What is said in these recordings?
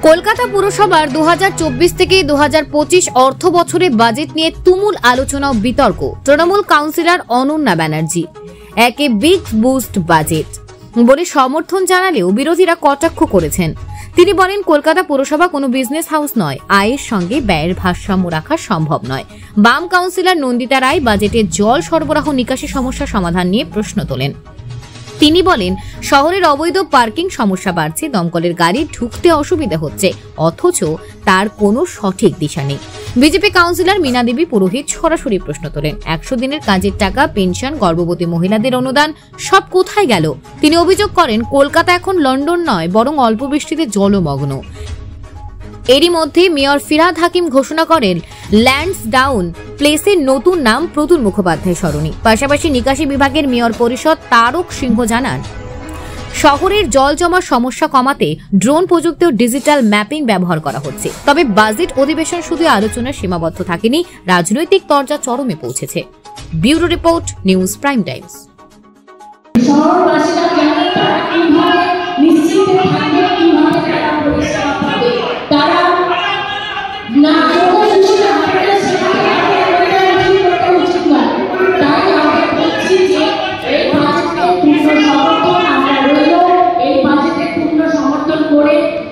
কলকাতা পুরসভার 2024 থেকে 2025 অর্থ বছরে বাজেট নিয়ে তুমুল আলোচনা ও বিতর্ক। তৃণমূল কাউন্সিলর অনন্যা ব্যানার্জি একে বিগ বুস্ট বাজেট বলে সমর্থন জানালেও বিরোধীরা কটাক্ষ করেছেন। তিনি বলেন, কলকাতা পুরসভা কোনো বিজনেস হাউস নয়, আয়ের সঙ্গে ব্যয়ের ভারসাম্য রাখা সম্ভব নয়। বাম কাউন্সিলর নন্দিতা রায় বাজেটে জল সরবরাহ নিকাশি সমস্যা সমাধান নিয়ে প্রশ্ন তোলেন। তিনি বলেন, শহরের অবৈধ পার্কিং সমস্যা বাড়ছে, দমকলের গাড়ি ঢুকতে অসুবিধা হচ্ছে, অথচ তার কোনো সঠিক দিশা নেই। বিজেপি কাউন্সিলর মীনা দেবী পুরোহিত সরাসরি প্রশ্ন তোলেন, 100 দিনের কাজের টাকা, পেনশন, গর্ভবতী মহিলাদের অনুদান সব কোথায় গেল? তিনি অভিযোগ করেন, কলকাতা এখন লন্ডন নয়, বরং অল্প বৃষ্টিতে জলমগ্ন। এরই মধ্যে মেয়র ফিরহাদ হাকিম ঘোষণা করেন ল্যান্সডাউন প্লেসের নতুন নাম প্রতুল মুখোপাধ্যায় সরণি। পাশাপাশি নিকাশি বিভাগের মেয়র পরিষদ তারক সিংহ জানান, শহরের জল জমার সমস্যা কমাতে ড্রোন প্রযুক্তি ও ডিজিটাল ম্যাপিং ব্যবহার করা হচ্ছে। তবে বাজেট অধিবেশন শুধু আলোচনায় সীমাবদ্ধ থাকেনি, রাজনৈতিক তরজা চরমে পৌঁছেছে। Bureau report, news prime Times.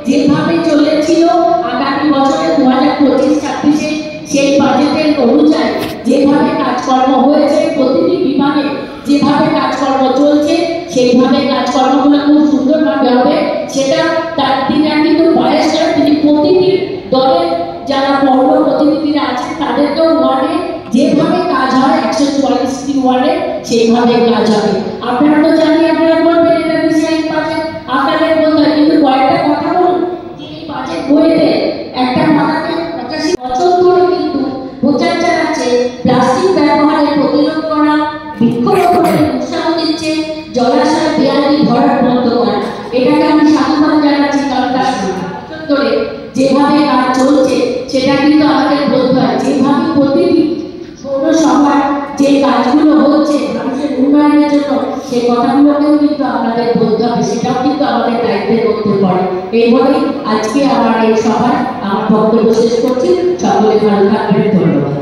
যেভাবে চলেছিল আগামী বছরে 2025-26 সেই বাজেটের অনুযায়ী যেভাবে কাজকর্ম হয়েছে, প্রতিটি বিভাগে যেভাবে কাজকর্ম চলছে সেইভাবে কাজকর্মগুলো খুব সুন্দরভাবে হবে। সেটা তার তিনি কিন্তু বয়স, তিনি প্রতিটি দলের যারা পৌর প্রতিনিধিরা আছেন তাদেরকেও ওয়ার্ডে যেভাবে কাজ হয় 144টি ওয়ার্ডে সেইভাবে কাজ হবে। আপনারা তো জানি, আপনারা বলবেন এটা ডিজাইন বাজেট, আপনাদের বলতে হয়, কিন্তু কয়েকটা কথা বলুন যে এই বাজেট বইতে একটা মাথাকে 85 বছর ধরে কিন্তু প্রচার চালাচ্ছে প্লাস্টিক ব্যবহারের প্রতিরোধ করা, বৃক্ষরোপণের উৎসাহ দিচ্ছে, জলাশয় দেয়ালি ভরাট বন্ধ করা। এটাকে আমি সাধুবাদ জানাচ্ছি, কারণ তার ধরে যেভাবে কাজ চলছে সেটা কিন্তু আমাদের বলতে হয়। যেভাবে প্রতিটি পৌরসভার যে কাজগুলো হচ্ছে মানুষের উন্নয়নের জন্য, সেই কথাগুলোকেও কিন্তু আপনাদের বলতে হবে, সেটাও কিন্তু আমাদের দায়িত্বের মধ্যে পড়ে। এইভাবে আজকে আমার এই সভায় আমার বক্তব্য শেষ করছি। সকলে ভালো থাকবেন, ধন্যবাদ।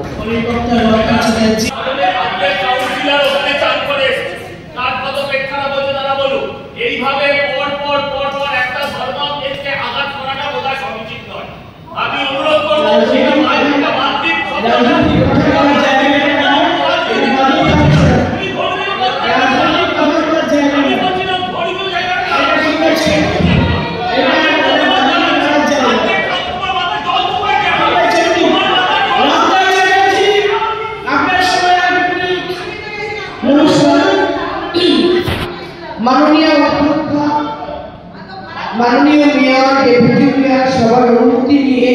এইভাবে পর একটা ধর্মকে আঘাত করাটা বোধহয় সমীচীন নয়। আমি অনুরোধ করবো মাননীয় মেয়র, ডেপুটি মেয়র সবার অনুমতি নিয়ে